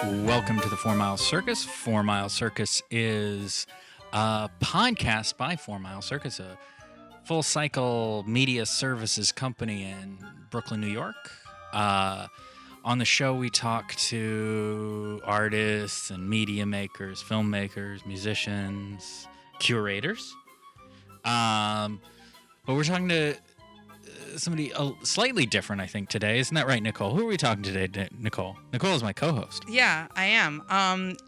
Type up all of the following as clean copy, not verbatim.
Welcome to the 4 Mile Circus. 4 Mile Circus is a podcast by 4 Mile Circus, a full cycle media services company in Brooklyn, New York. On the show, we talk to artists and media makers, filmmakers, musicians, curators. But we're talking to somebody slightly different, I think, today. Isn't that right, Nicole? Who are we talking to today, Nicole? Nicole is my co-host. Yeah, I am.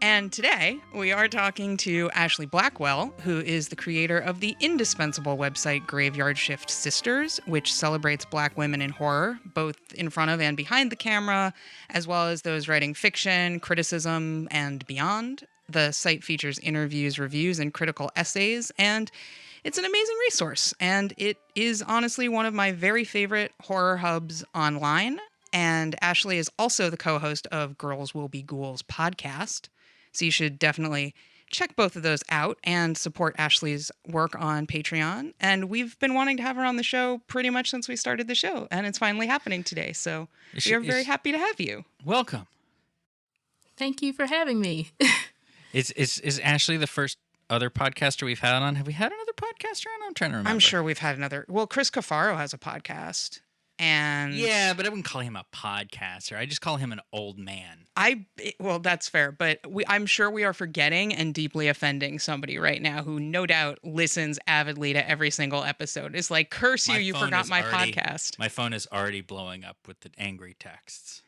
And today we are talking to Ashlee Blackwell, who is the creator of the indispensable website Graveyard Shift Sisters, which celebrates Black women in horror, both in front of and behind the camera, as well as those writing fiction, criticism, and beyond. The site features interviews, reviews, and critical essays, and it's an amazing resource, and it is honestly one of my very favorite horror hubs online. And Ashlee is also the co-host of Girls Will Be Ghouls podcast, so you should definitely check both of those out and support Ashlee's work on Patreon. And we've been wanting to have her on the show pretty much since we started the show, and it's finally happening today, so we are very happy to have you. Welcome. Thank you for having me. Is Ashlee the first other podcaster we've had on? Have we had another podcaster on? I'm trying to remember. I'm sure we've had another. Well, Chris Cafaro has a podcast, and yeah, but I wouldn't call him a podcaster. I just call him an old man. Well, that's fair, but I'm sure we are forgetting and deeply offending somebody right now who no doubt listens avidly to every single episode. It's like, curse you, you forgot my podcast. My phone is already blowing up with the angry texts.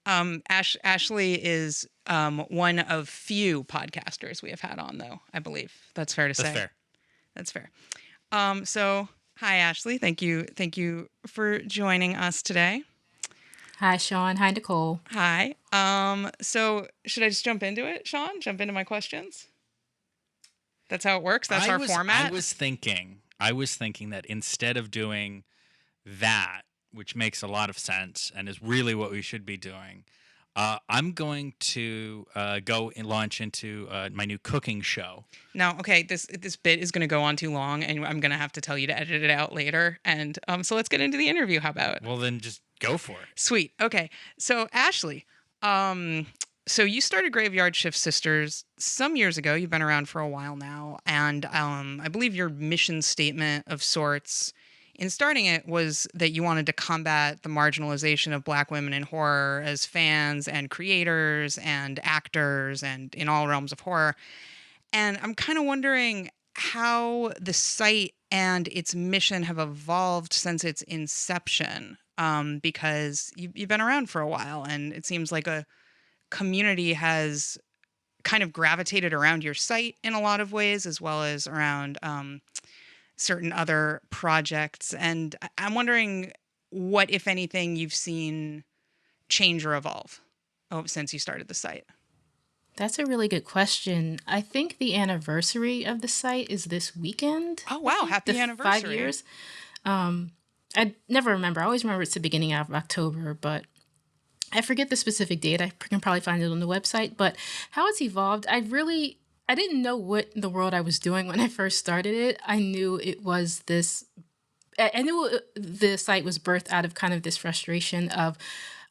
Ashlee is one of few podcasters we have had on, though, I believe. That's fair to say. That's fair. So, hi, Ashlee. Thank you for joining us today. Hi, Sean. Hi, Nicole. Hi. So, should I just jump into it, Sean? Jump into my questions? That's how it works? That's our format? I was thinking that instead of doing that, which makes a lot of sense and is really what we should be doing, I'm going to go and launch into my new cooking show. Now, okay, this bit is going to go on too long, and I'm going to have to tell you to edit it out later. And so let's get into the interview. How about? Well, then just go for it. Sweet. Okay. So, Ashlee, so you started Graveyard Shift Sisters some years ago. You've been around for a while now. And I believe your mission statement of sorts in starting it was that you wanted to combat the marginalization of Black women in horror as fans and creators and actors and in all realms of horror. And I'm kind of wondering how the site and its mission have evolved since its inception, because you've been around for a while, and it seems like a community has kind of gravitated around your site in a lot of ways, as well as around certain other projects. And I'm wondering what, if anything, you've seen change or evolve since you started the site. That's a really good question. I think the anniversary of the site is this weekend. Oh, wow. Happy anniversary. 5 years. I never remember. I always remember it's the beginning of October, but I forget the specific date. I can probably find it on the website. But how it's evolved, I didn't know what in the world I was doing when I first started it. I knew it was this, I knew the site was birthed out of kind of this frustration of,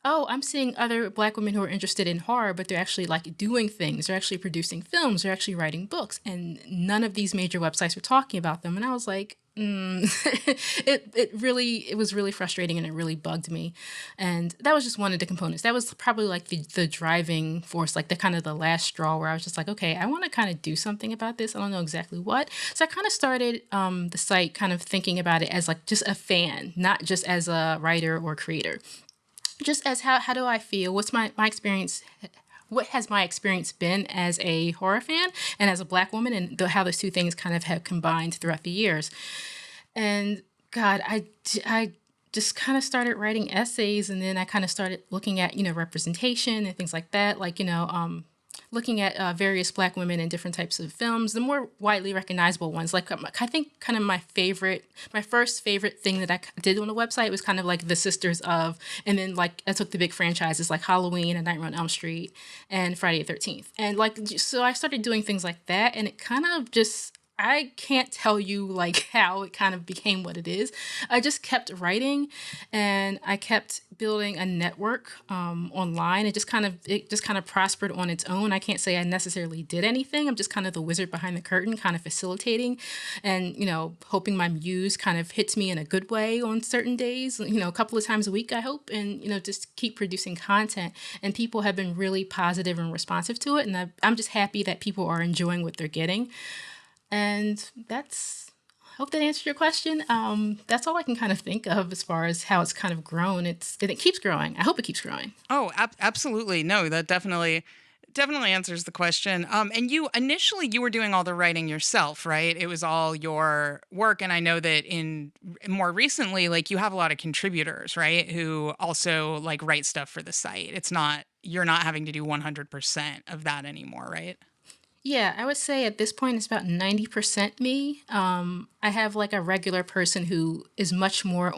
oh, I'm seeing other Black women who are interested in horror, but they're actually like doing things. They're actually producing films. They're actually writing books. And none of these major websites were talking about them. And I was like, it was really frustrating, and it really bugged me. And that was just one of the components. That was probably like the driving force, like the kind of the last straw where I was just like, okay, I want to kind of do something about this. I don't know exactly what. So I kind of started the site kind of thinking about it as like just a fan, not just as a writer or creator. Just as how do I feel? What's my experience? What has my experience been as a horror fan and as a Black woman, and how those two things kind of have combined throughout the years. And God, I just kind of started writing essays, and then I kind of started looking at, representation and things like that. Like, looking at various Black women in different types of films, the more widely recognizable ones. Like, I think kind of my first favorite thing that I did on the website was kind of like the Sisters of, and then like I took the big franchises like Halloween and Nightmare on Elm Street and Friday the 13th. And like, so I started doing things like that, and it kind of just, I can't tell you like how it kind of became what it is. I just kept writing, and I kept building a network online. It just kind of prospered on its own. I can't say I necessarily did anything. I'm just kind of the wizard behind the curtain, kind of facilitating, and hoping my muse kind of hits me in a good way on certain days. A couple of times a week, I hope, and just keep producing content. And people have been really positive and responsive to it, and I'm just happy that people are enjoying what they're getting. And hope that answered your question. That's all I can kind of think of as far as how it's kind of grown. And it keeps growing. I hope it keeps growing. Oh, absolutely. No, that definitely answers the question. And you were doing all the writing yourself, right? It was all your work. And I know that in more recently, like you have a lot of contributors, right? Who also like write stuff for the site. You're not having to do 100% of that anymore, right? Yeah, I would say at this point it's about 90% me. I have like a regular person who is much more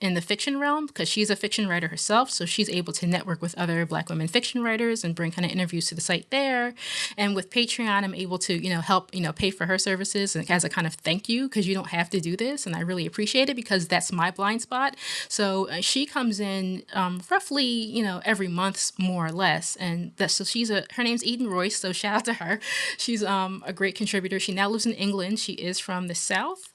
in the fiction realm because she's a fiction writer herself, so she's able to network with other Black women fiction writers and bring kind of interviews to the site there. And with Patreon, I'm able to help pay for her services and as a kind of thank you because you don't have to do this, and I really appreciate it because that's my blind spot. So she comes in roughly every month more or less, and that's so her name's Eden Royce. So shout out to her. She's a great contributor. She now lives in England. She is from the South,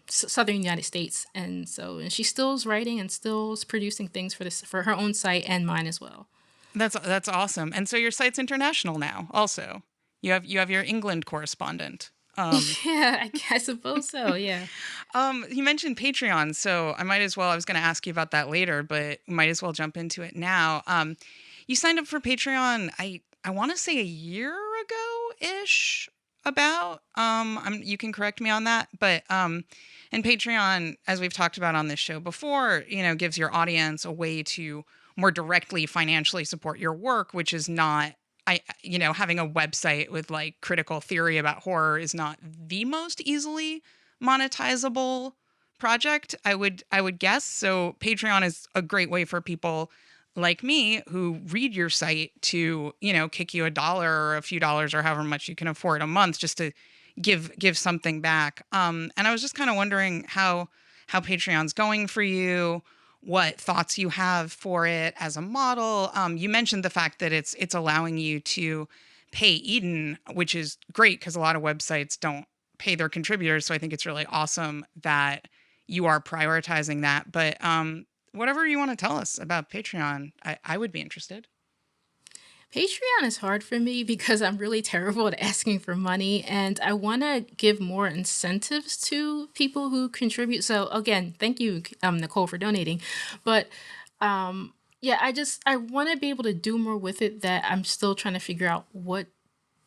Southern United States, and she still's writing and still's producing things for her own site and mine as well. That's awesome. And so your site's international now. Also, you have your England correspondent. Yeah, I suppose so. Yeah. You mentioned Patreon, so I might as well. I was going to ask you about that later, but might as well jump into it now. You signed up for Patreon. I want to say a year ago ish. About you can correct me on that, but and Patreon, as we've talked about on this show before, gives your audience a way to more directly financially support your work, which is not. Having a website with like critical theory about horror is not the most easily monetizable project, I would guess. So Patreon is a great way for people like me who read your site to, kick you $1 or a few dollars or however much you can afford a month just to give something back. And I was just kind of wondering how Patreon's going for you, what thoughts you have for it as a model. You mentioned the fact that it's allowing you to pay Eden, which is great because a lot of websites don't pay their contributors. So I think it's really awesome that you are prioritizing that. But whatever you want to tell us about Patreon, I would be interested. Patreon is hard for me because I'm really terrible at asking for money, and I want to give more incentives to people who contribute. So again, thank you, Nicole, for donating. But yeah, I want to be able to do more with it. That I'm still trying to figure out what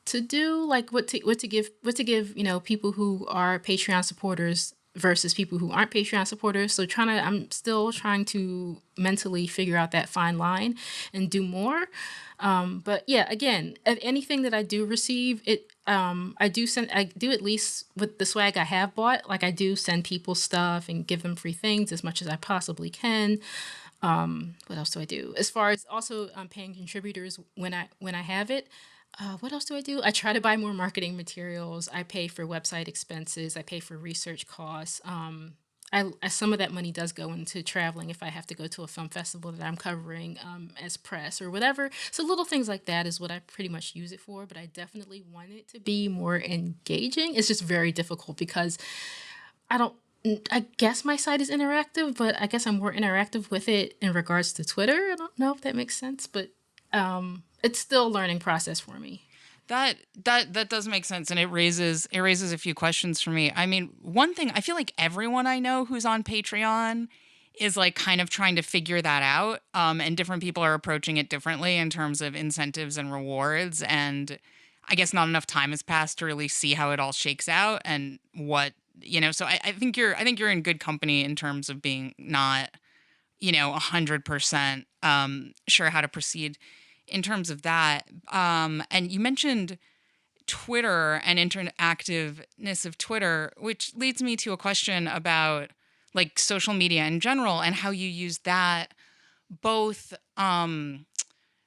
to do, like what to give people who are Patreon supporters versus people who aren't Patreon supporters. So I'm still trying to mentally figure out that fine line and do more. But yeah, again, anything that I do receive, I do at least with the swag I have bought, like I do send people stuff and give them free things as much as I possibly can. What else do I do? As far as also paying contributors when I have it. What else do I do? I try to buy more marketing materials. I pay for website expenses. I pay for research costs. Some of that money does go into traveling if I have to go to a film festival that I'm covering as press or whatever. So little things like that is what I pretty much use it for. But I definitely want it to be more engaging. It's just very difficult because I don't. I guess my site is interactive, but I guess I'm more interactive with it in regards to Twitter. I don't know if that makes sense, but it's still a learning process for me. That does make sense, and it raises a few questions for me. I mean, one thing I feel like everyone I know who's on Patreon is like kind of trying to figure that out, and different people are approaching it differently in terms of incentives and rewards. And I guess not enough time has passed to really see how it all shakes out and what So I think you're in good company in terms of being not 100% sure how to proceed in terms of that. And you mentioned Twitter and interactiveness of Twitter, which leads me to a question about like social media in general and how you use that both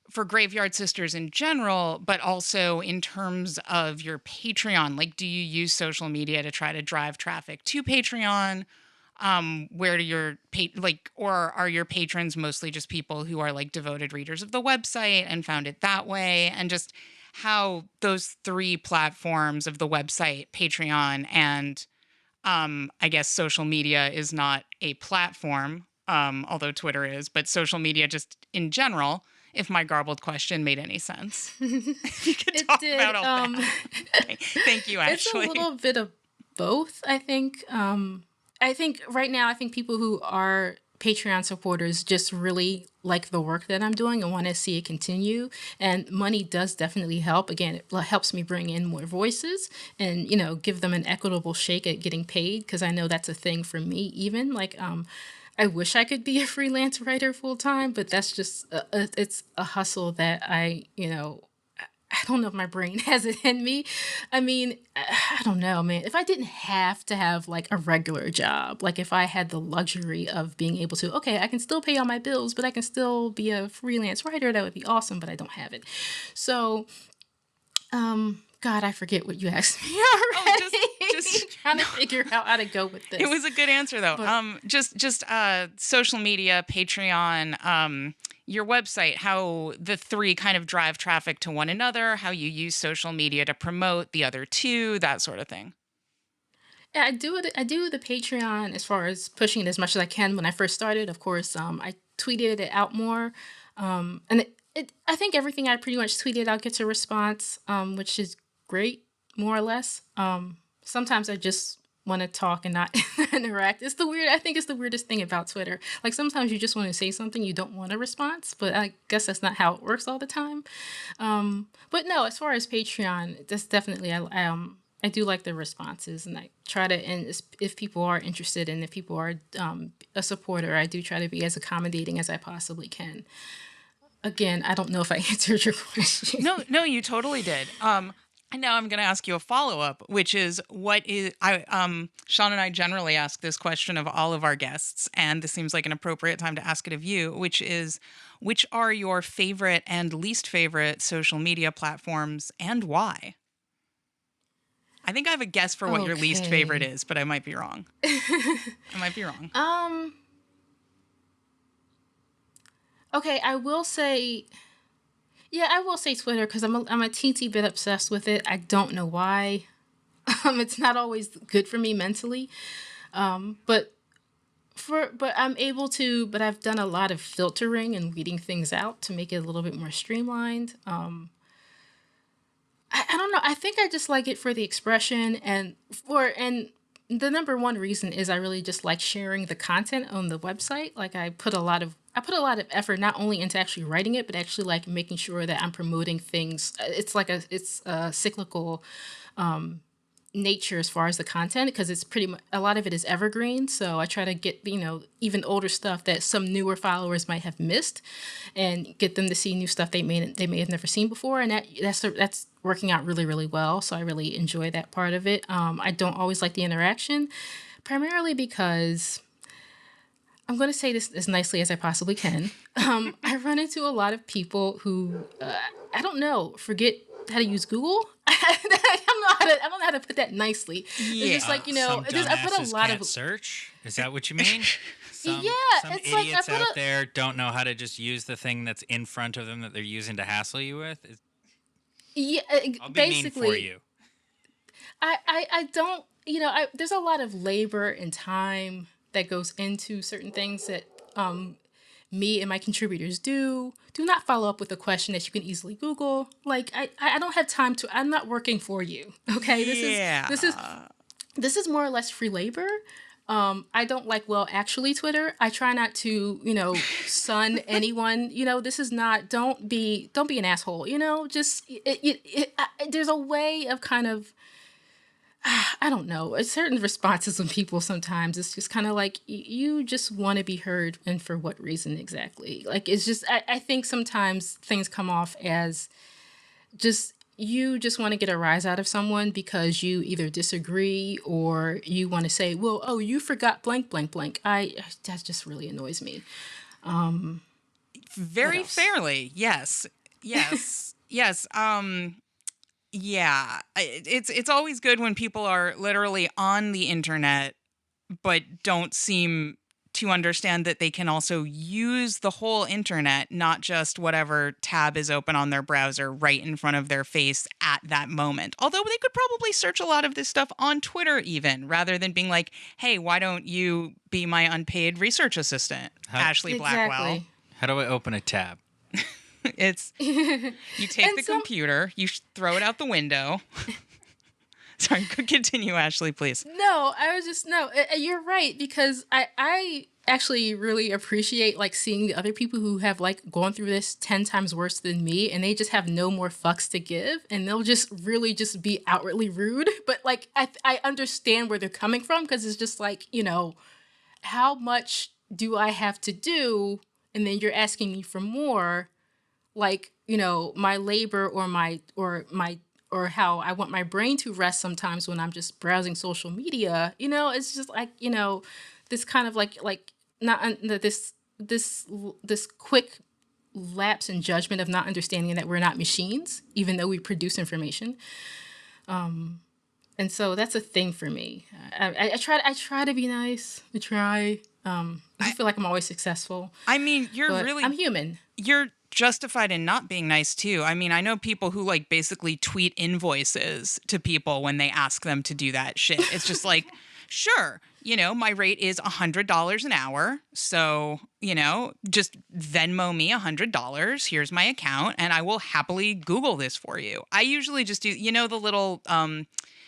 for Graveyard Sisters in general, but also in terms of your Patreon. Like, do you use social media to try to drive traffic to Patreon? Where do your or are your patrons mostly just people who are like devoted readers of the website and found it that way? And just how those three platforms of the website, Patreon, and I guess social media is not a platform, although Twitter is, but social media just in general, if my garbled question made any sense. If you could talk about all that. Okay. Thank you, Ashley. It's a little bit of both, I think. I think right now, I think people who are Patreon supporters just really like the work that I'm doing and want to see it continue. And money does definitely help. Again, it helps me bring in more voices and, give them an equitable shake at getting paid, because I know that's a thing for me even. Like, I wish I could be a freelance writer full time, but that's just, it's a hustle that I don't know if my brain has it in me. I mean, I don't know, man. If I didn't have to have like a regular job, like if I had the luxury of being able to, okay, I can still pay all my bills, but I can still be a freelance writer, that would be awesome, but I don't have it. So, God, I forget what you asked me already. Just trying to figure out how to go with this. It was a good answer though. But, just social media, Patreon, your website, how the three kind of drive traffic to one another, how you use social media to promote the other two, that sort of thing. Yeah, I do the Patreon as far as pushing it as much as I can. When I first started, of course, I tweeted it out more, and I think everything I pretty much tweeted out gets a response, which is great, more or less. Sometimes I just want to talk and not interact. I think it's the weirdest thing about Twitter. Like sometimes you just want to say something, you don't want a response, but I guess that's not how it works all the time. But no, as far as Patreon, that's definitely, I do like the responses, and I try to, and if people are interested and if people are a supporter, I do try to be as accommodating as I possibly can. Again, I don't know if I answered your question. No, you totally did. And now I'm going to ask you a follow-up, which is Sean and I generally ask this question of all of our guests, and this seems like an appropriate time to ask it of you, which is, which are your favorite and least favorite social media platforms and why? I think I have a guess for what your least favorite is, but I might be wrong. Okay, I will say Twitter, because I'm a teensy bit obsessed with it. I don't know why. It's not always good for me mentally, but I'm able to. But I've done a lot of filtering and weeding things out to make it a little bit more streamlined. I don't know. I think I just like it for the expression and the number one reason is I really just like sharing the content on the website. Like I put a lot of effort not only into actually writing it, but actually like making sure that I'm promoting things. It's a cyclical nature as far as the content, because it's pretty much a lot of it is evergreen. So I try to get even older stuff that some newer followers might have missed, and get them to see new stuff they may have never seen before, and that's working out really, really well. So I really enjoy that part of it. I don't always like the interaction, primarily because I'm going to say this as nicely as I possibly can. I run into a lot of people who I don't know, forget how to use Google. I don't know how to put that nicely. Yeah. It's just like, I put a lot of search. Is that what you mean? Some it's idiots like out there don't know how to just use the thing that's in front of them that they're using to hassle you with. I'll be basically mean for you. I don't, there's a lot of labor and time that goes into certain things that me and my contributors do not follow up with a question that you can easily Google. Like I don't have time to. I'm not working for you. Okay, this is more or less free labor. I don't like actually Twitter. I try not to sun anyone. This is not. Don't be an asshole. Just there's a way of kind of. I don't know. It's certain responses when people sometimes it's just kind of like you just want to be heard, and for what reason exactly? Like it's just I think sometimes things come off as just you just want to get a rise out of someone because you either disagree or you want to say, well, oh, you forgot blank blank blank. That just really annoys me. Very fairly, yes. Yes. Yes. Yeah. It's always good when people are literally on the internet but don't seem to understand that they can also use the whole internet, not just whatever tab is open on their browser right in front of their face at that moment. Although they could probably search a lot of this stuff on Twitter, even rather than being like, hey, why don't you be my unpaid research assistant, Ashlee Blackwell? Exactly. How do I open a tab? It's you take And the some computer, you throw it out the window. Sorry, continue, Ashlee, please. No, I was just no. You're right because I actually really appreciate like seeing the other people who have like gone through this 10 times worse than me, and they just have no more fucks to give, and they'll just really just be outwardly rude. But like I understand where they're coming from because it's just like, how much do I have to do, and then you're asking me for more, like, my labor or how I want my brain to rest sometimes when I'm just browsing social media. It's just like, this kind of like not this quick lapse in judgment of not understanding that we're not machines, even though we produce information. And so that's a thing for me. I try to be nice. I try. I feel like I'm always successful. I mean, I'm human. You're justified in not being nice too. I mean, I know people who like basically tweet invoices to people when they ask them to do that shit. It's just like, sure, my rate is $100 an hour. So, just Venmo me $100. Here's my account and I will happily Google this for you. I usually just do, the little,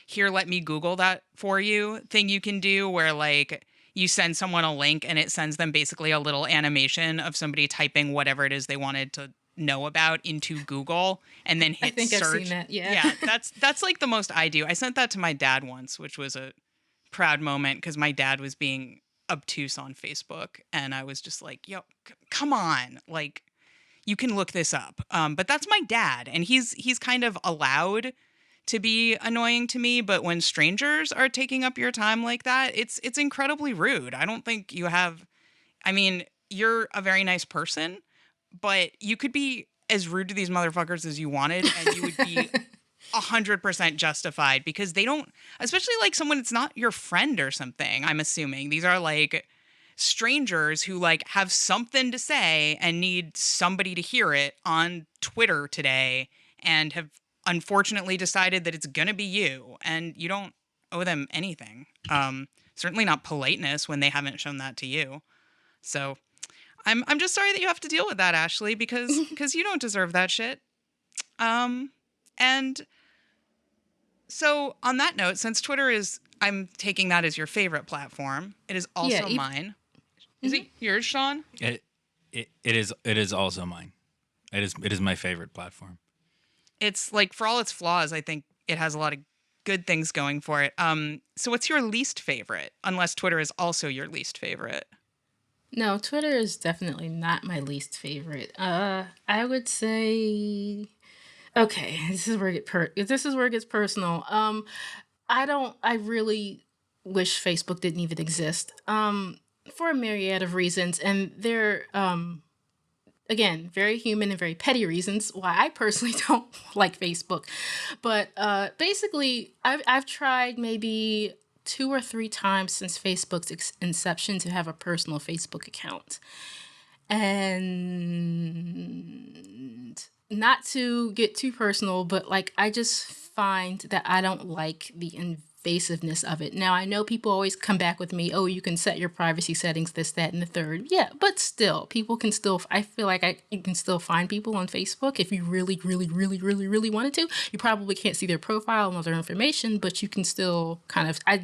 here, let me Google that for you thing you can do where like, you send someone a link and it sends them basically a little animation of somebody typing whatever it is they wanted to know about into Google and then hit I think search. I've seen that. Yeah. Yeah, that's like the most I do. I sent that to my dad once, which was a proud moment because my dad was being obtuse on Facebook and I was just like, yo, come on. Like, you can look this up. But that's my dad and he's kind of allowed to be annoying to me, but when strangers are taking up your time like that, it's incredibly rude. I don't think you have, I mean, you're a very nice person, but you could be as rude to these motherfuckers as you wanted and you would be 100% justified because they don't, especially like someone that's not your friend or something, I'm assuming. These are like strangers who like have something to say and need somebody to hear it on Twitter today and have unfortunately decided that it's gonna be you and you don't owe them anything. Certainly not politeness when they haven't shown that to you. So I'm just sorry that you have to deal with that, Ashlee, because you don't deserve that shit. And so on that note, since Twitter is, I'm taking that as your favorite platform, it is also mine. Is it yours, Sean? It is also mine. It is my favorite platform. It's like, for all its flaws, I think it has a lot of good things going for it. So what's your least favorite? Unless Twitter is also your least favorite. No, Twitter is definitely not my least favorite. I would say, okay, this is where it gets personal. I really wish Facebook didn't even exist. For a myriad of reasons, and they're again, very human and very petty reasons why I personally don't like Facebook. But basically, I've tried maybe 2 or 3 times since Facebook's inception to have a personal Facebook account. And not to get too personal, but like I just find that I don't like the invasiveness of it. Now, I know people always come back with me, oh, you can set your privacy settings, this, that, and the third. Yeah, but still, I feel like you can still find people on Facebook if you really, really, really, really, really wanted to. You probably can't see their profile and all their information, but you can still kind of, I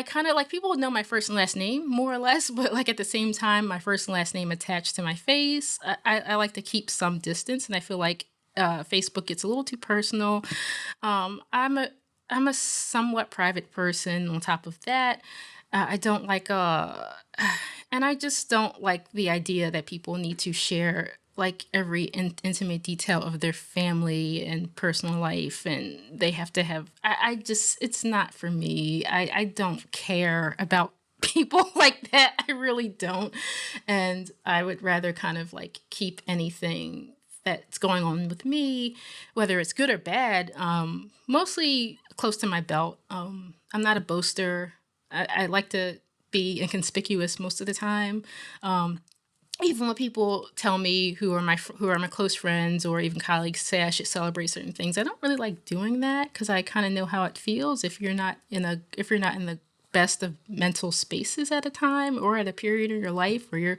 kind of like, people know my first and last name more or less, but like at the same time, my first and last name attached to my face, I like to keep some distance, and I feel like Facebook gets a little too personal. I'm a somewhat private person. On top of that, I don't like and I just don't like the idea that people need to share like every intimate detail of their family and personal life, and they have to have. I just, it's not for me. I don't care about people like that. I really don't. And I would rather kind of like keep anything that's going on with me, whether it's good or bad, mostly close to my belt. I'm not a boaster. I like to be inconspicuous most of the time. Even when people tell me who are my close friends or even colleagues say I should celebrate certain things, I don't really like doing that because I kind of know how it feels if you're not in the best of mental spaces at a time or at a period in your life where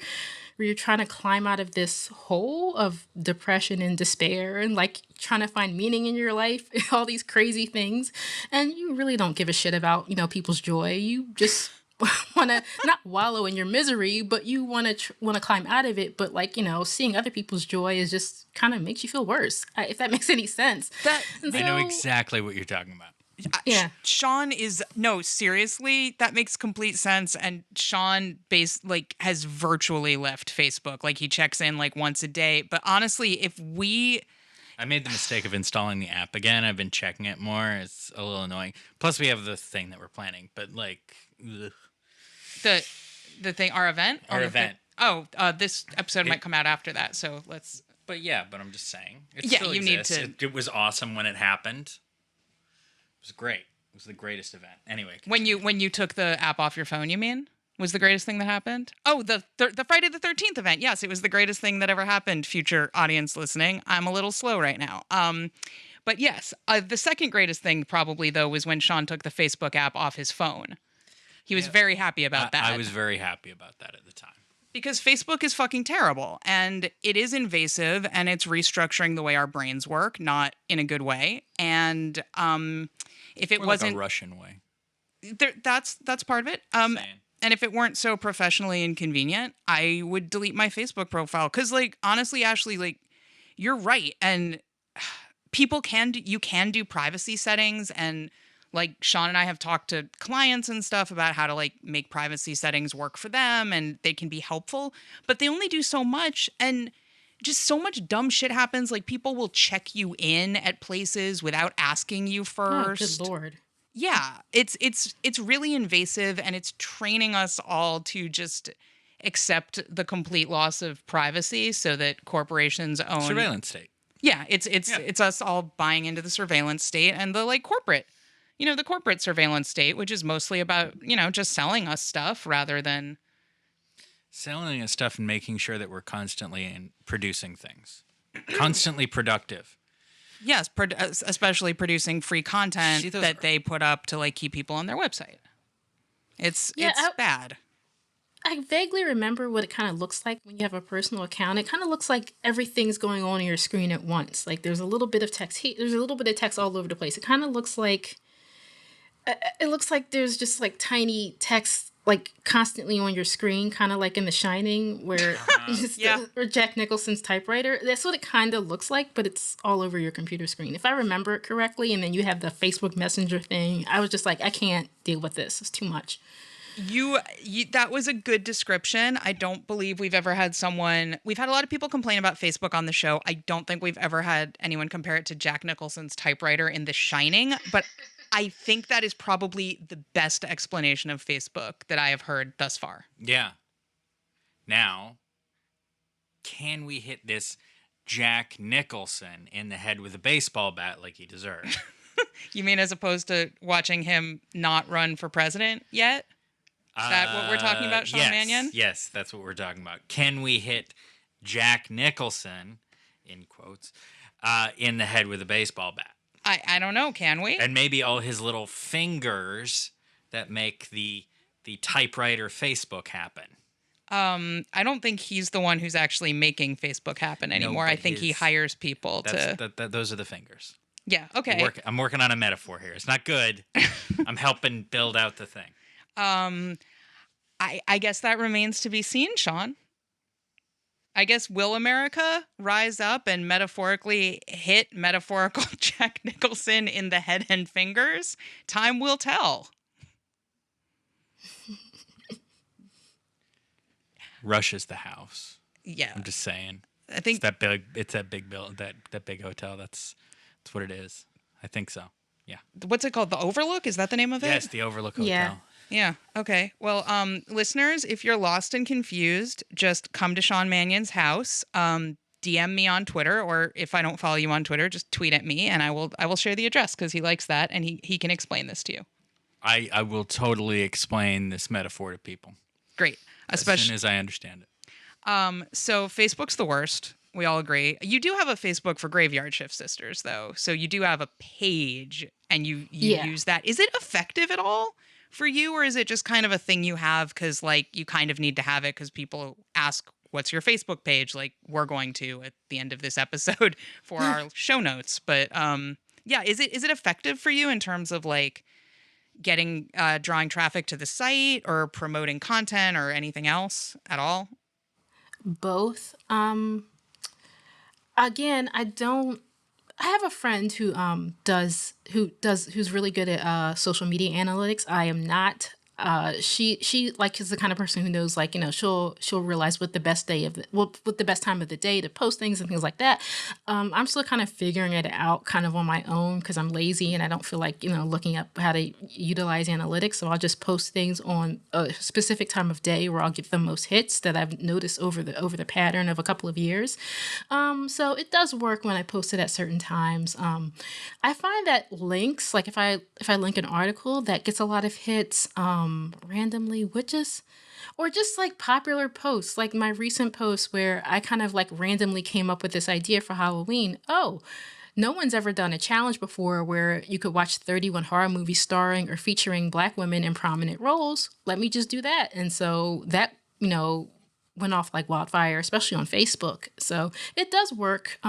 you're trying to climb out of this hole of depression and despair and like trying to find meaning in your life, all these crazy things, and you really don't give a shit about people's joy. You just want to not wallow in your misery, but you want to climb out of it. But like seeing other people's joy is just kind of makes you feel worse. If that makes any sense. I know exactly what you're talking about. Yeah. Sean no, seriously, that makes complete sense. And Sean has virtually left Facebook. Like he checks in like once a day. But honestly, I made the mistake of installing the app again. I've been checking it more. It's a little annoying. Plus, we have the thing that we're planning. But like, ugh. the thing, our event. This episode might come out after that. So let's. But I'm just saying. It yeah, still you exists. need to. It was awesome when it happened. It was great. It was the greatest event. Anyway. Continue. When you took the app off your phone, you mean? Was the greatest thing that happened? Oh, the Friday the 13th event. Yes, it was the greatest thing that ever happened, future audience listening. I'm a little slow right now. But yes, the second greatest thing probably, though, was when Sean took the Facebook app off his phone. He was very happy about that. I was very happy about that at the time. Because Facebook is fucking terrible, and it is invasive, and it's restructuring the way our brains work, not in a good way. And if it wasn't like a Russian way, that's part of it. And if it weren't so professionally inconvenient, I would delete my Facebook profile. Because, like, honestly, Ashlee, like, you're right. And you can do privacy settings. And, like, Sean and I have talked to clients and stuff about how to, like, make privacy settings work for them. And they can be helpful. But they only do so much. And just so much dumb shit happens. Like, people will check you in at places without asking you first. Oh, good Lord. Yeah, it's really invasive, and it's training us all to just accept the complete loss of privacy so that corporations own surveillance state. Yeah, it's us all buying into the surveillance state and the corporate surveillance state, which is mostly about, just selling us stuff rather than selling us stuff and making sure that we're constantly producing things. Constantly productive. Yes, especially producing free content that they put up to keep people on their website. It's bad. I vaguely remember what it kind of looks like when you have a personal account. It kind of looks like everything's going on your screen at once. Like there's a little bit of text here, there's a little bit of text all over the place. It kind of looks like there's just tiny text constantly on your screen, kind of like in The Shining, where or Jack Nicholson's typewriter. That's what it kind of looks like, but it's all over your computer screen. If I remember it correctly, and then you have the Facebook Messenger thing, I was just like, I can't deal with this. It's too much. That was a good description. I don't believe we've ever had we've had a lot of people complain about Facebook on the show. I don't think we've ever had anyone compare it to Jack Nicholson's typewriter in The Shining, but I think that is probably the best explanation of Facebook that I have heard thus far. Yeah. Now, can we hit this Jack Nicholson in the head with a baseball bat like he deserves? You mean as opposed to watching him not run for president yet? Is that what we're talking about, Sean Mannion? Yes, that's what we're talking about. Can we hit Jack Nicholson, in quotes, in the head with a baseball bat? I don't know, can we? And maybe all his little fingers that make the typewriter Facebook happen. I don't think he's the one who's actually making Facebook happen anymore. I think he hires people to... Those are the fingers. Yeah, okay. I'm working on a metaphor here. It's not good. I'm helping build out the thing. I guess that remains to be seen, Sean. I guess will America rise up and metaphorically hit metaphorical Jack Nicholson in the head and fingers? Time will tell. Russia's the house. Yeah. I'm just saying. I think it's that big bill, that big hotel. That's what it is. I think so. Yeah. What's it called? The Overlook? Is that the name of it? Yes, the Overlook Hotel. Yeah. Yeah. Okay. Well, listeners, if you're lost and confused, just come to Sean Mannion's house. DM me on Twitter, or if I don't follow you on Twitter, just tweet at me, and I will share the address because he likes that, and he can explain this to you. I will totally explain this metaphor to people Great. as soon Especially as I understand it. so Facebook's the worst. We all agree. You do have a Facebook for Graveyard Shift Sisters, though. So you do have a page, and you Yeah. use that. Is it effective at all for you, or is it just kind of a thing you have because like you kind of need to have it because people ask, "What's your Facebook page?" Like we're going to at the end of this episode for our show notes. But yeah, is it effective for you in terms of like getting drawing traffic to the site or promoting content or anything else at all? Both. Again, I don't. I have a friend who's really good at social media analytics. I am not. She like is the kind of person who knows, like, she'll realize what the best day of the what the best time of the day to post things and things like that. I'm still kind of figuring it out kind of on my own because I'm lazy and I don't feel like looking up how to utilize analytics. So I'll just post things on a specific time of day where I'll get the most hits that I've noticed over the pattern of a couple of years. So it does work when I post it at certain times. I find that links, like if I link an article that gets a lot of hits randomly, or just like popular posts, like my recent post where I kind of like randomly came up with this idea for Halloween. Oh, no one's ever done a challenge before where you could watch 31 horror movies starring or featuring Black women in prominent roles. Let me just do that. And so that, went off like wildfire, especially on Facebook. So it does work.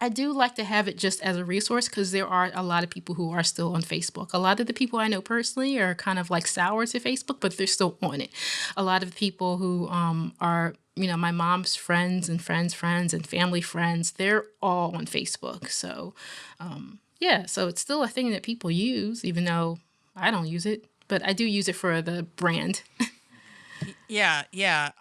I do like to have it just as a resource because there are a lot of people who are still on Facebook. A lot of the people I know personally are kind of like sour to Facebook, but they're still on it. A lot of the people who are, my mom's friends and friends and family friends, they're all on Facebook. So, yeah, so it's still a thing that people use, even though I don't use it, but I do use it for the brand. Yeah, yeah.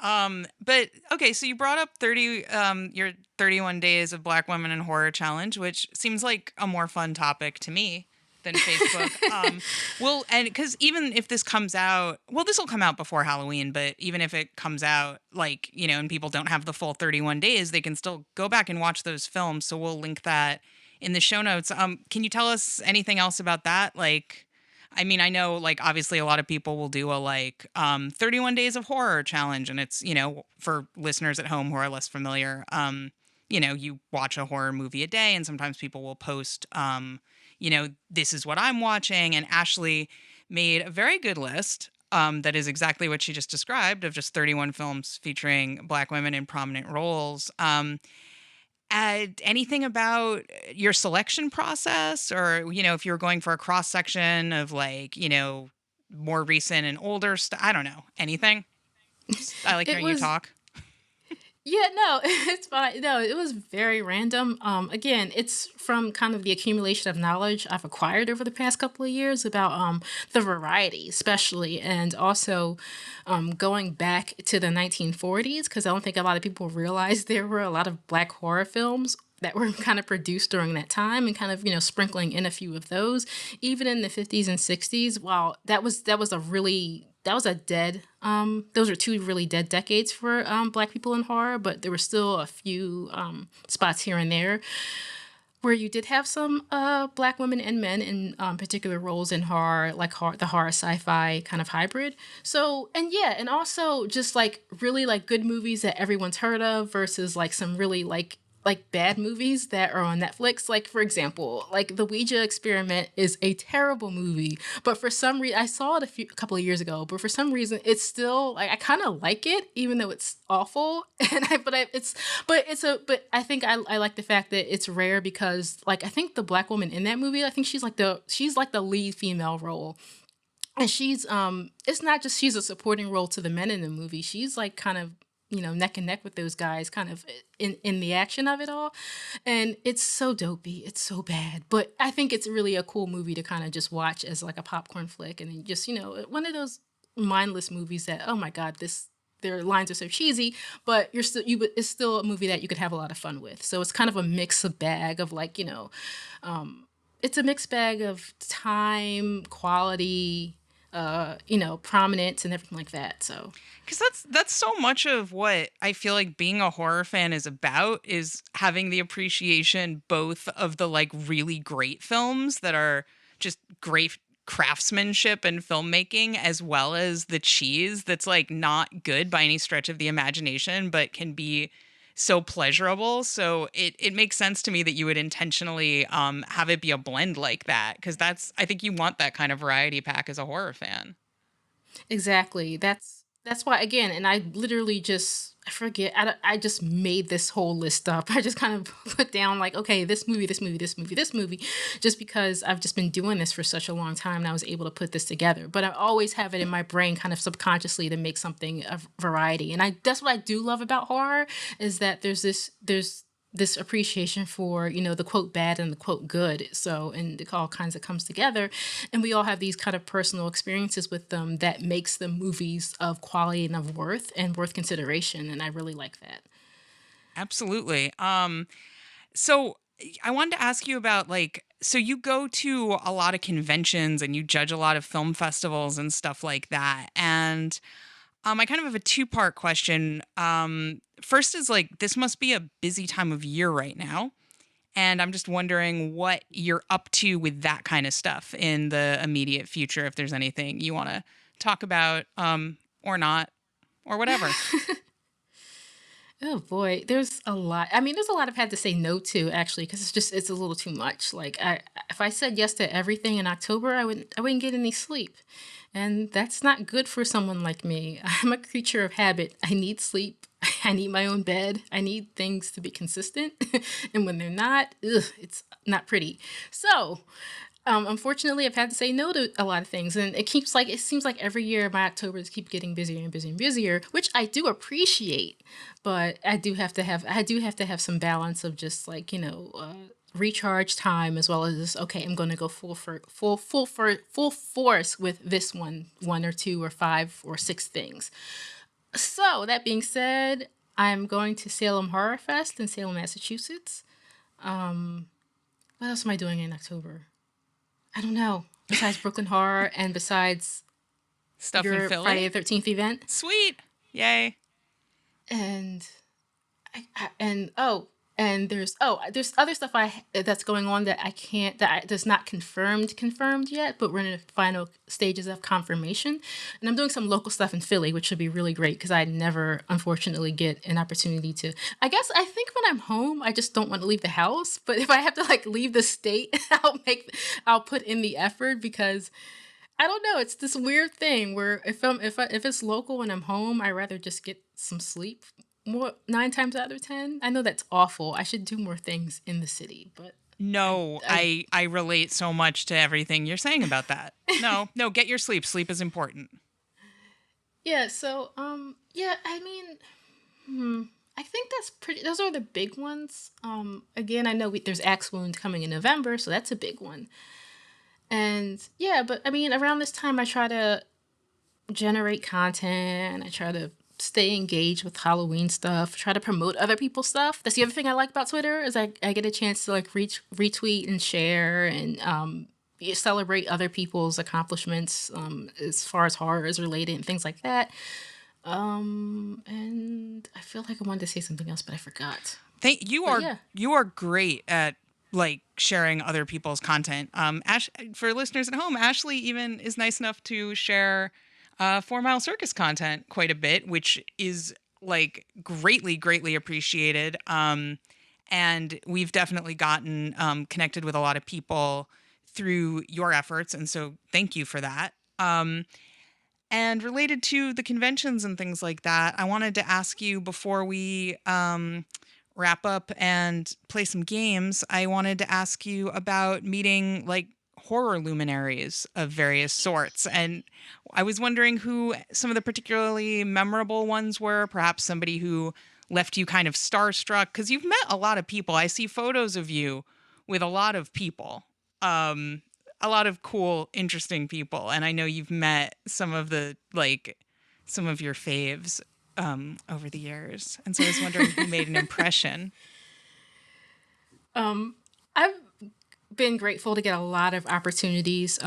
But okay, so you brought up your 31 days of Black women in horror challenge, which seems like a more fun topic to me than Facebook. Well, and because even if this comes out, well, this will come out before Halloween, but even if it comes out like, and people don't have the full 31 days, they can still go back and watch those films. So we'll link that in the show notes. Can you tell us anything else about that? Like, I mean, I know, like, obviously a lot of people will do a, like, 31 days of horror challenge. And it's, for listeners at home who are less familiar, you watch a horror movie a day. And sometimes people will post, this is what I'm watching. And Ashlee made a very good list that is exactly what she just described, of just 31 films featuring Black women in prominent roles. Anything about your selection process, or if you're going for a cross section of like more recent and older stuff? I don't know, anything. I like It hearing you was talk. Yeah, no, it's fine. No, it was very random. Again, it's from kind of the accumulation of knowledge I've acquired over the past couple of years about the variety, especially, and also going back to the 1940s, because I don't think a lot of people realize there were a lot of Black horror films that were kind of produced during that time, and kind of sprinkling in a few of those, even in the 50s and 60s. While that was a dead those are two really dead decades for Black people in horror, but there were still a few spots here and there where you did have some Black women and men in particular roles in horror, like the horror sci-fi kind of hybrid. So, and yeah, and also just like really like good movies that everyone's heard of versus like some really like bad movies that are on Netflix. Like, for example, like The Ouija Experiment is a terrible movie, but for some reason, I saw it a couple of years ago, but for some reason it's still like, I kind of like it, even though it's awful. But I think I like the fact that it's rare because like, I think the Black woman in that movie, I think she's like the lead female role. And she's it's not just she's a supporting role to the men in the movie. She's like kind of neck and neck with those guys kind of in the action of it all. And it's so dopey. It's so bad. But I think it's really a cool movie to kind of just watch as like a popcorn flick. And then just, one of those mindless movies that, oh my God, their lines are so cheesy, but it's still a movie that you could have a lot of fun with. So it's kind of a mixed bag of like, it's a mixed bag of time, quality, prominence and everything like that. So Because that's so much of what I feel like being a horror fan is about, is having the appreciation both of the like really great films that are just great craftsmanship and filmmaking, as well as the cheese that's like not good by any stretch of the imagination, but can be so pleasurable. So it makes sense to me that you would intentionally have it be a blend like that, because I think you want that kind of variety pack as a horror fan. exactly. That's why again, and I literally just I forget. I just made this whole list up. I just kind of put down like, okay, this movie, this movie, this movie, this movie, just because I've just been doing this for such a long time, and I was able to put this together. But I always have it in my brain, kind of subconsciously, to make something of variety. And I that's what I do love about horror, is that there's this appreciation for the quote bad and the quote good, so and it all kinds of comes together, and we all have these kind of personal experiences with them that makes them movies of quality and of worth and worth consideration, and I really like that. Absolutely. So I wanted to ask you about like, so you go to a lot of conventions and you judge a lot of film festivals and stuff like that. And I kind of have a two-part question. First is like, this must be a busy time of year right now. And I'm just wondering what you're up to with that kind of stuff in the immediate future, if there's anything you want to talk about, or not, or whatever. Oh boy, there's a lot. I mean, there's a lot I've had to say no to, actually, because it's a little too much. Like if I said yes to everything in October, I wouldn't get any sleep, and that's not good for someone like me. I'm a creature of habit. I need sleep. I need my own bed. I need things to be consistent, and when they're not, ugh, it's not pretty. So unfortunately, I've had to say no to a lot of things, and it seems like every year my Octobers keep getting busier and busier and busier, which I do appreciate, but I do have to have some balance of just like recharge time, as well as just, okay, I'm going to go full force with this one or two or five or six things. So that being said, I'm going to Salem Horror Fest in Salem, Massachusetts. What else am I doing in October? I don't know. Besides Brooklyn Horror and besides Stuff in your Friday Philly. the 13th event. Sweet. Yay. And there's other stuff that's going on that I can't that's not confirmed yet, but we're in the final stages of confirmation. And I'm doing some local stuff in Philly, which should be really great because I never unfortunately get an opportunity to. I think when I'm home, I just don't want to leave the house. But if I have to like leave the state, I'll put in the effort, because I don't know. It's this weird thing where if it's local and I'm home, I rather just get some sleep more 9 times out of 10. I know that's awful. I should do more things in the city, but No, I I relate so much to everything you're saying about that. No, no, get your sleep. Sleep is important. yeah. So yeah. I mean, I think that's pretty. Those are the big ones. Again, I know there's Axe Wound coming in November, so that's a big one. And yeah, but I mean, around this time, I try to generate content. I try to stay engaged with Halloween stuff. Try to promote other people's stuff. That's the other thing I like about Twitter, is I get a chance to like retweet and share and celebrate other people's accomplishments as far as horror is related and things like that. And I feel like I wanted to say something else, but I forgot. Thank you But are yeah. you are great at like sharing other people's content. For listeners at home, Ashley even is nice enough to share 4 Mile Circus content quite a bit, which is like greatly appreciated. And we've definitely gotten connected with a lot of people through your efforts, and so thank you for that. And related to the conventions and things like that, I wanted to ask you before we wrap up and play some games. I wanted to ask you about meeting like horror luminaries of various sorts. And I was wondering who some of the particularly memorable ones were, perhaps somebody who left you kind of starstruck, because you've met a lot of people. I see photos of you with a lot of people. A lot of cool, interesting people. And I know you've met some of your faves over the years. And so I was wondering who made an impression. Um, I've been grateful to get a lot of opportunities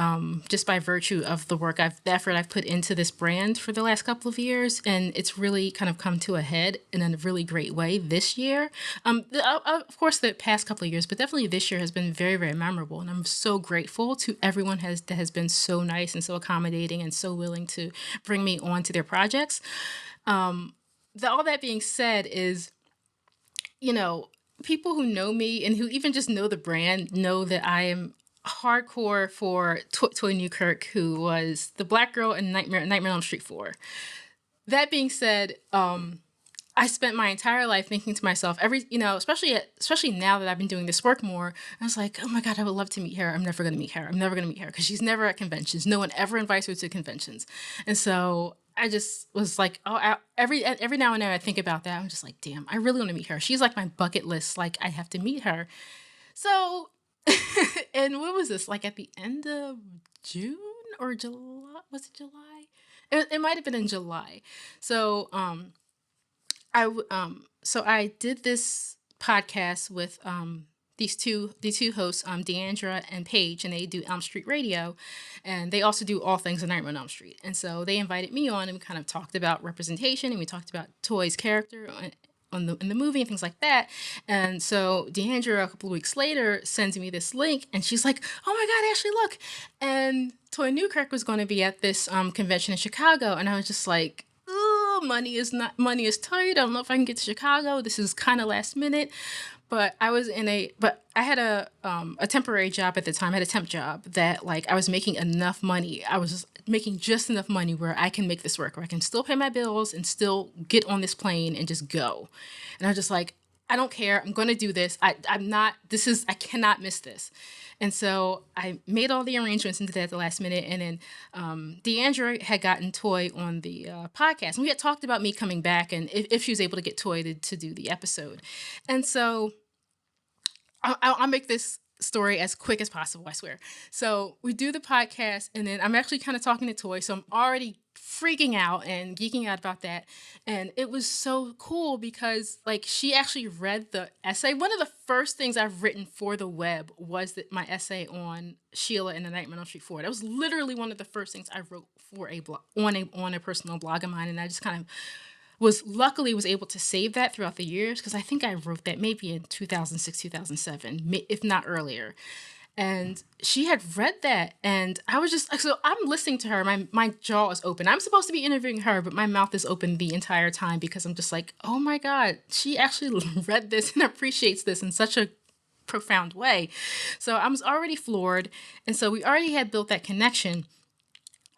just by virtue of the effort I've put into this brand for the last couple of years, and it's really kind of come to a head in a really great way this year. Of course, the past couple of years, but definitely this year has been very, very memorable, and I'm so grateful to everyone that has been so nice and so accommodating and so willing to bring me on to their projects. All that being said is, you know, people who know me and who even just know the brand know that I am hardcore for Toy Newkirk, who was the black girl in Nightmare on Elm Street 4. That being said, I spent my entire life thinking to myself, especially now that I've been doing this work more, I was like, oh my God, I would love to meet her. I'm never going to meet her. I'm never going to meet her because she's never at conventions. No one ever invites her to conventions. And so I just was like, every now and then I think about that. I'm just like, damn, I really want to meet her. She's like my bucket list. Like, I have to meet her. So, and what was this? Like at the end of June or July? Was it July? It might have been in July. So, so I did this podcast with these two hosts, Deandra and Paige, and they do Elm Street Radio, and they also do all things in Nightmare on Elm Street. And so they invited me on, and we kind of talked about representation, and we talked about Toy's character in the movie and things like that. And so Deandra, a couple of weeks later, sends me this link, and she's like, "Oh my God, Ashlee, look!" And Toy Newkirk was going to be at this convention in Chicago, and I was just like, money is tight. I don't know if I can get to Chicago. This is kind of last minute. But I had a temporary job at the time. I had a temp job that like I was making enough money. I was making just enough money where I can make this work, where I can still pay my bills and still get on this plane and just go. And I was just like, I don't care. I'm going to do this. I cannot miss this. And so I made all the arrangements and did that at the last minute. And then Deandra had gotten Toy on the podcast. And we had talked about me coming back and if she was able to get Toy to do the episode. And so I'll make this story as quick as possible, I swear. So we do the podcast, and then I'm actually kind of talking to Toy. So I'm already freaking out and geeking out about that. And it was so cool because like she actually read the essay. One of the first things I've written for the web was my essay on Sheila and the Nightmare on Elm Street 4. That was literally one of the first things I wrote for a blog on a personal blog of mine. And I just kind of was able to save that throughout the years, because I think I wrote that maybe in 2006, 2007, if not earlier. And she had read that, and I was just, so I'm listening to her, my jaw is open. I'm supposed to be interviewing her, but my mouth is open the entire time because I'm just like, oh my God, she actually read this and appreciates this in such a profound way. So I was already floored, and so we already had built that connection.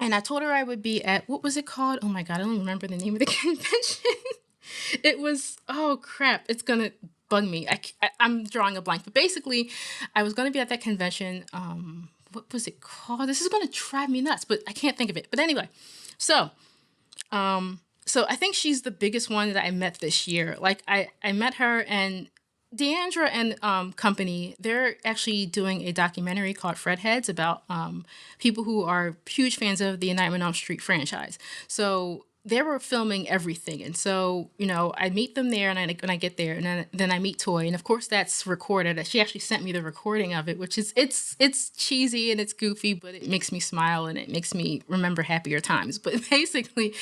And I told her I would be at, what was it called? Oh my God, I don't even remember the name of the convention. It was, oh crap, it's going to bug me. I'm drawing a blank. But basically, I was going to be at that convention. What was it called? This is going to drive me nuts, but I can't think of it. But anyway, so I think she's the biggest one that I met this year. Like I met her, and Deandra and company, they're actually doing a documentary called Fredheads about people who are huge fans of the Nightmare on Elm Street franchise. So they were filming everything. And so, I meet them there, and when I get there, and then I meet Toy. And of course that's recorded. She actually sent me the recording of it, which is, it's cheesy and it's goofy, but it makes me smile and it makes me remember happier times. But basically,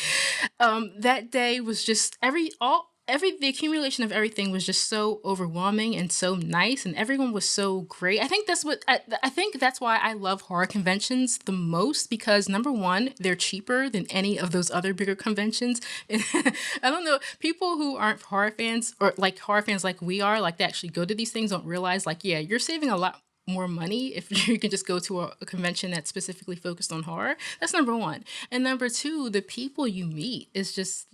that day was just the accumulation of everything was just so overwhelming and so nice, and everyone was so great. I think that's why I love horror conventions the most, because number one, they're cheaper than any of those other bigger conventions. I don't know, people who aren't horror fans, or like horror fans like we are, like that actually go to these things, don't realize like, yeah, you're saving a lot more money if you can just go to a convention that's specifically focused on horror. That's number one. And number two, the people you meet is just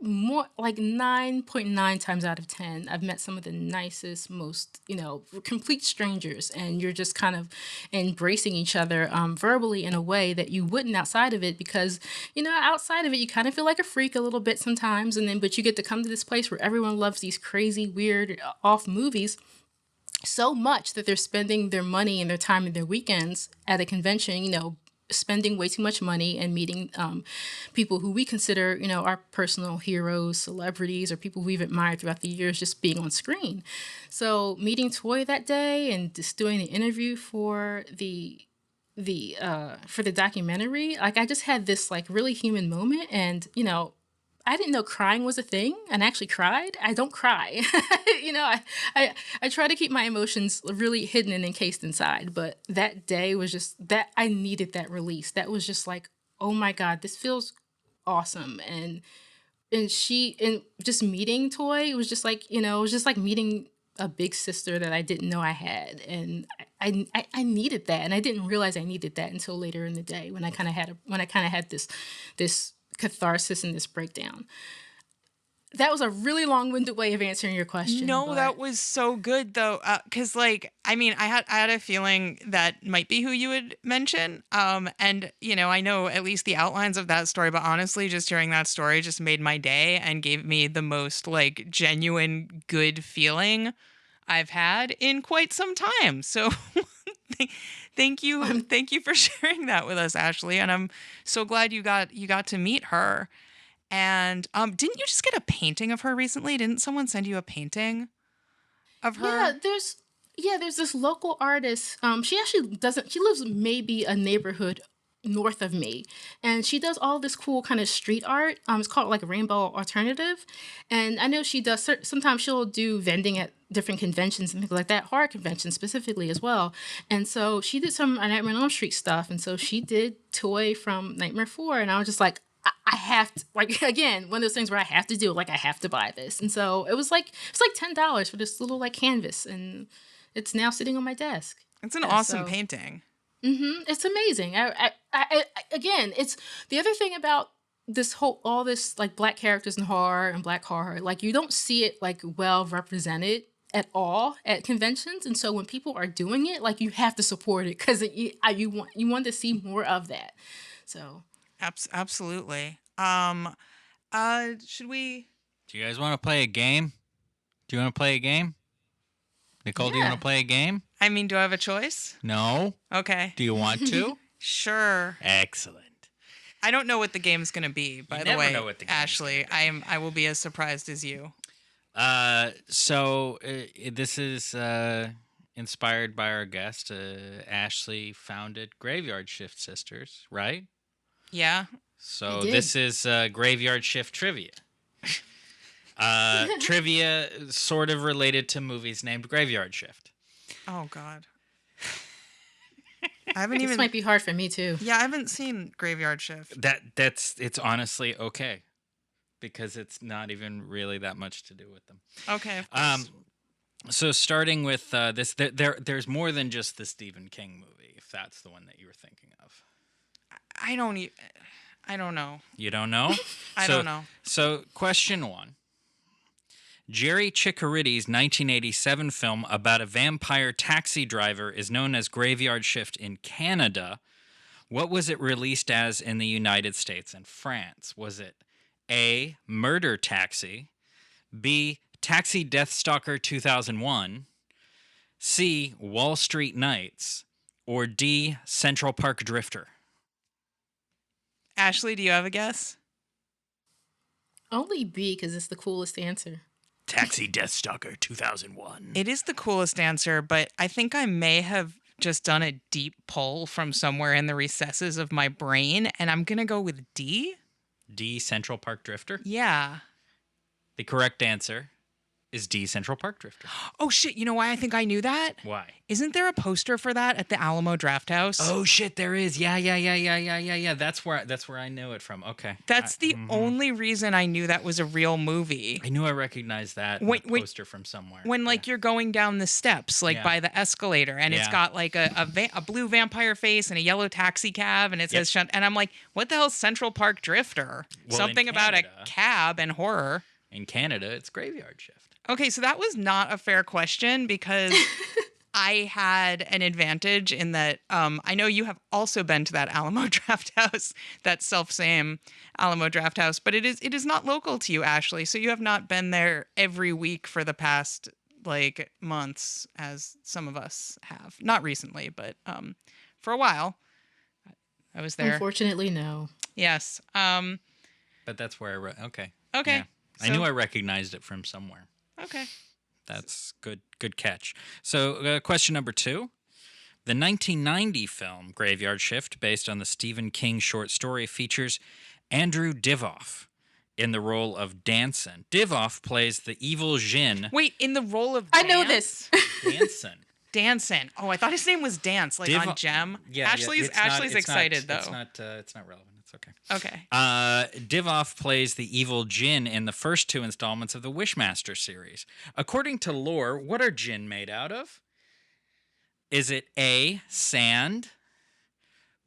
more like 9.9 times out of 10, I've met some of the nicest, most, complete strangers, and you're just kind of embracing each other verbally in a way that you wouldn't outside of it, because, outside of it, you kind of feel like a freak a little bit sometimes, but you get to come to this place where everyone loves these crazy, weird, off movies so much that they're spending their money and their time and their weekends at a convention, spending way too much money and meeting people who we consider, our personal heroes, celebrities, or people we've admired throughout the years just being on screen. So meeting Toy that day and just doing the interview for the documentary, like I just had this like really human moment. And I didn't know crying was a thing, and I actually cried. I don't cry. I try to keep my emotions really hidden and encased inside. But that day was just that I needed that release. That was just like, oh my God, this feels awesome. And just meeting Toy, it was just like, it was just like meeting a big sister that I didn't know I had. And I needed that. And I didn't realize I needed that until later in the day when I kind of had this catharsis and this breakdown. That was a really long-winded way of answering your question. No, but that was so good though, because I had a feeling that might be who you would mention. And I know at least the outlines of that story, but honestly, just hearing that story just made my day and gave me the most like genuine good feeling I've had in quite some time. So thank you for sharing that with us, Ashlee. And I'm so glad you got to meet her. And didn't you just get a painting of her recently? Didn't someone send you a painting of her? there's this local artist. She actually doesn't. She lives maybe a neighborhood north of me, and she does all this cool kind of street art. It's called like Rainbow Alternative, and I know she does. Sometimes she'll do vending at different conventions and things like that, horror conventions specifically as well. And so she did some Nightmare on Elm Street stuff, and so she did Toy from Nightmare 4, and I was just like, I have to, like, again, one of those things where I have to do, like, I have to buy this. And so it's like $10 for this little like canvas, and it's now sitting on my desk. It's an awesome painting. It's amazing. Again, it's the other thing about all this like Black characters in horror and Black horror, like you don't see it like well represented at all at conventions. And so when people are doing it, like you have to support it because you want to see more of that. So. Absolutely. Should we? Do you guys want to play a game? Do you want to play a game? Nicole, do you want to play a game? I mean, do I have a choice? No. Okay. Do you want to? Sure. Excellent. I don't know what the game's going to be, by the way, Ashlee. I will be as surprised as you. So this is inspired by our guest. Ashlee founded Graveyard Shift Sisters, right? Yeah. So this is Graveyard Shift trivia. Trivia sort of related to movies named Graveyard Shift. Oh, God. I haven't This might be hard for me, too. Yeah, I haven't seen Graveyard Shift. It's honestly okay. Because it's not even really that much to do with them. Okay, of course. So starting with this, there's more than just the Stephen King movie, if that's the one that you were thinking of. I don't know. You don't know? I don't know. So question 1. Jerry Chickarity's 1987 film about a vampire taxi driver is known as Graveyard Shift in Canada. What was it released as in the United States and France? Was it A, Murder Taxi, B, Taxi Deathstalker 2001, C, Wall Street Nights, or D, Central Park Drifter? Ashlee, do you have a guess? Only B, because it's the coolest answer. Taxi Deathstalker 2001. It is the coolest answer, but I think I may have just done a deep pull from somewhere in the recesses of my brain, and I'm going to go with D. D, Central Park Drifter? Yeah. The correct answer is D, Central Park Drifter. Oh, shit. You know why I think I knew that? Why? Isn't there a poster for that at the Alamo Drafthouse? Oh, shit, there is. Yeah. That's where I knew it from. Okay. That's the only reason I knew that was a real movie. I knew I recognized that poster from somewhere. When, like, you're going down the steps, like, by the escalator, and it's got, like, a blue vampire face and a yellow taxi cab, and it says... And I'm like, what the hell's Central Park Drifter? Well, something about a cab and horror. In Canada, it's Graveyard Shift. Okay, so that was not a fair question because I had an advantage in that I know you have also been to that Alamo Drafthouse, that self-same Alamo Drafthouse, but it is not local to you, Ashlee. So you have not been there every week for the past like months, as some of us have. Not recently, but for a while. I was there. Unfortunately, no. Yes. But that's where okay. Okay. Yeah. I knew I recognized it from somewhere. Okay. That's good. Good catch. So, question number 2. The 1990 film Graveyard Shift, based on the Stephen King short story, features Andrew Divoff in the role of Danson. Divoff plays the evil Jin. Wait, in the role of I know this. Danson. Danson. Oh, I thought his name was Dance, like on Gem. Yeah, Ashley's excited though. It's not relevant. It's okay. Okay. Divoff plays the evil Jin in the first 2 installments of the Wishmaster series. According to lore, what are Jin made out of? Is it A, sand,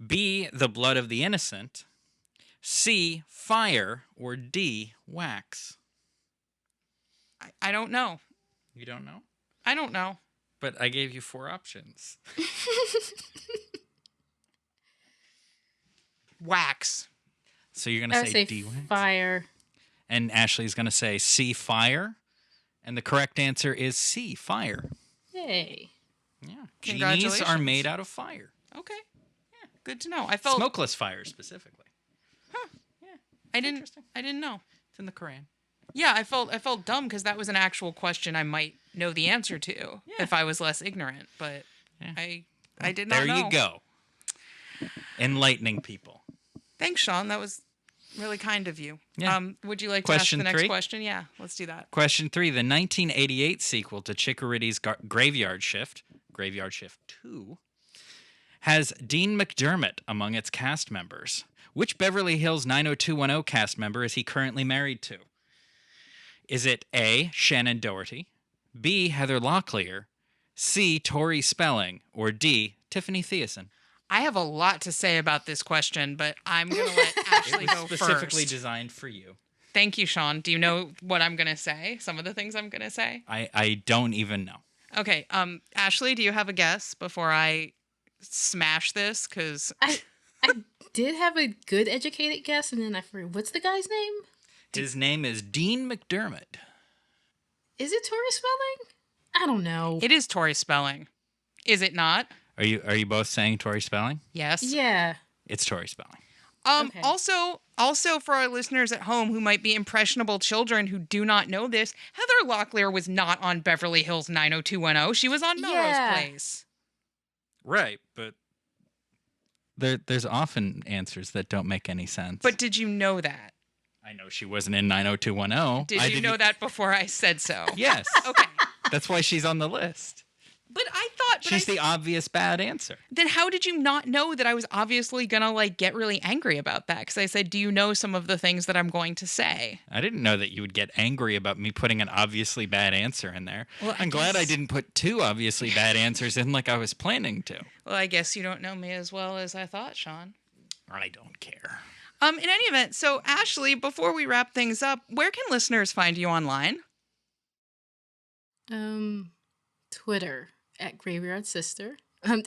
B, the blood of the innocent, C, fire, or D, wax? I don't know. You don't know? I don't know. But I gave you 4 options. Wax. So you're going I to would say say D, wax? fire. And Ashley's going to say C, fire. And the correct answer is C, fire. Yay. Yeah. Genies Congratulations. are made out of fire. Okay. Yeah, good to know. I felt Smokeless fire, specifically. Yeah. I didn't know. It's in the Quran. Yeah, I felt dumb because that was an actual question I might know the answer to if I was less ignorant, but Yeah. I did not know. There you go. Enlightening people. Thanks, Sean. That was really kind of you. Yeah. Would you like Question to ask the 3? next question? Yeah, let's do that. Question 3. The 1988 sequel to Chickaritty's Graveyard Shift, Graveyard Shift 2, has Dean McDermott among its cast members. Which Beverly Hills 90210 cast member is he currently married to? Is it A, Shannon Doherty, B, Heather Locklear, C, Tori Spelling, or D, Tiffany Thiessen? I have a lot to say about this question, but I'm going to let Ashley go Specifically first. designed for you. Thank you, Sean. Do you know what I'm going to say? Some of the things I'm going to say? I don't even know. Okay. Ashley, do you have a guess before I smash this? Because I did have a good educated guess, and then I forgot. What's the guy's name? His name is Dean McDermott. Is it Tori Spelling? I don't know. it is Tori Spelling. Is it not? Are you both saying Tori Spelling? Yes. Yeah. It's Tori Spelling. Okay. Also for our listeners at home who might be impressionable children who do not know this, Heather Locklear was not on Beverly Hills 90210. She was on Melrose Yeah. Place. Right, but there's often answers that don't make any sense. But did you know that? I know she wasn't in 90210. Did you know that before I said so? Yes. Okay. That's why she's on the list. But I thought She's the obvious bad answer. then how did you not know that I was obviously gonna like get really angry about that? Because I said, do you know some of the things that I'm going to say? I didn't know that you would get angry about me putting an obviously bad answer in there. Well, I'm glad I didn't put 2 obviously bad answers in like I was planning to. Well, I guess you don't know me as well as I thought, Sean. I don't care. In any event, so Ashley, before we wrap things up, where can listeners find you online? Twitter at Graveyard Sister.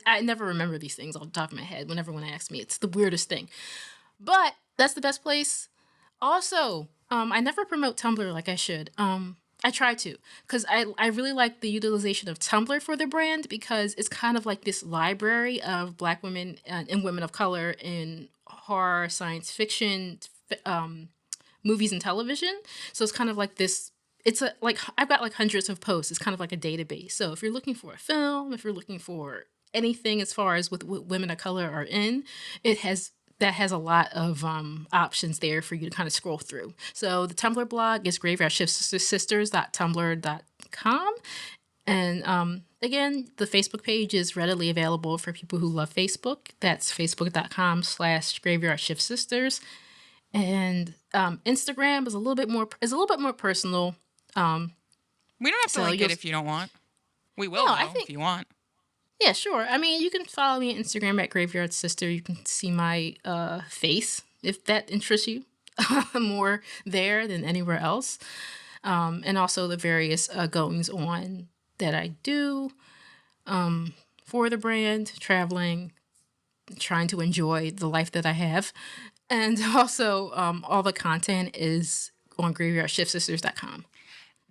I never remember these things off the top of my head. Whenever I ask me, it's the weirdest thing. But that's the best place. Also, I never promote Tumblr like I should. I try to, because I really like the utilization of Tumblr for the brand, because it's kind of like this library of Black women and women of color in horror, science fiction, movies and television. So it's kind of like this. It's like I've got like hundreds of posts. It's kind of like a database. So if you're looking for a film, if you're looking for anything as far as what women of color are in, that has a lot of options there for you to kind of scroll through. So the Tumblr blog is graveyardshiftssisters.tumblr.com. And again, the Facebook page is readily available for people who love Facebook. That's facebook.com/graveyardshiftssisters. And Instagram is a little bit more personal. We don't have to link it if you don't want. We will, though, if you want. Yeah, sure. I mean, you can follow me on Instagram at Graveyard Sister. You can see my face if that interests you more there than anywhere else. And also the various goings on that I do for the brand, traveling, trying to enjoy the life that I have. And also all the content is on graveyardshiftsisters.com.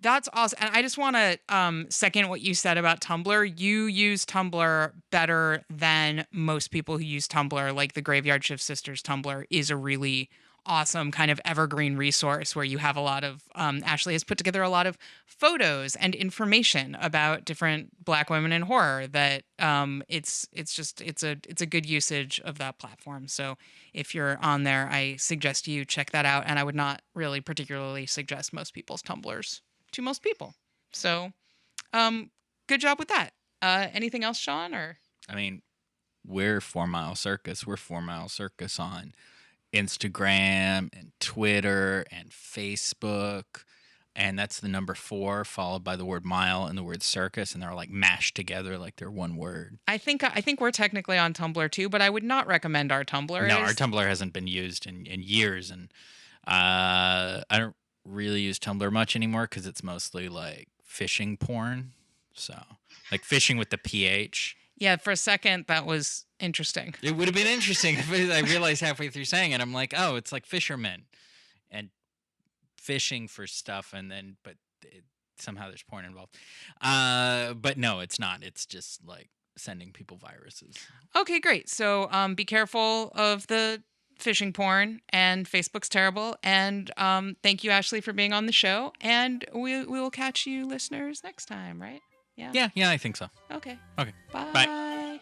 That's awesome. And I just want to second what you said about Tumblr. You use Tumblr better than most people who use Tumblr. Like the Graveyard Shift Sisters Tumblr is a really awesome kind of evergreen resource where you have a lot of Ashlee has put together a lot of photos and information about different Black women in horror that it's a good usage of that platform. So if you're on there, I suggest you check that out, and I would not really particularly suggest most people's Tumblrs to most people. So good job with that. Anything else, Sean? Or I mean, we're 4 Mile Circus. We're 4 Mile Circus on Instagram and Twitter and Facebook. And that's the number 4 followed by the word mile and the word circus. And they're like mashed together like they're one word. I think we're technically on Tumblr too, but I would not recommend our Tumblr. No, our Tumblr hasn't been used in years. And I don't really use Tumblr much anymore because it's mostly like fishing porn. So like fishing with the PH. Yeah, for a second that was interesting. It would have been interesting if I realized halfway through saying it, I'm like, oh, it's like fishermen and fishing for stuff, and then somehow there's porn involved. But no, it's not. It's just like sending people viruses. Okay, great. So be careful of the fishing porn, and Facebook's terrible. And thank you, Ashlee, for being on the show. And we will catch you listeners next time, right? Yeah, I think so. Okay. Okay. Bye. Bye.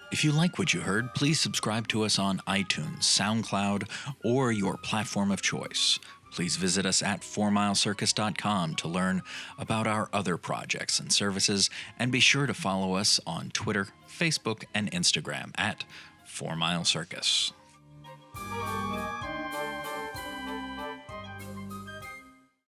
If you like what you heard, please subscribe to us on iTunes, SoundCloud, or your platform of choice. Please visit us at 4milecircus.com to learn about our other projects and services, and be sure to follow us on Twitter, Facebook, and Instagram at 4 Mile Circus.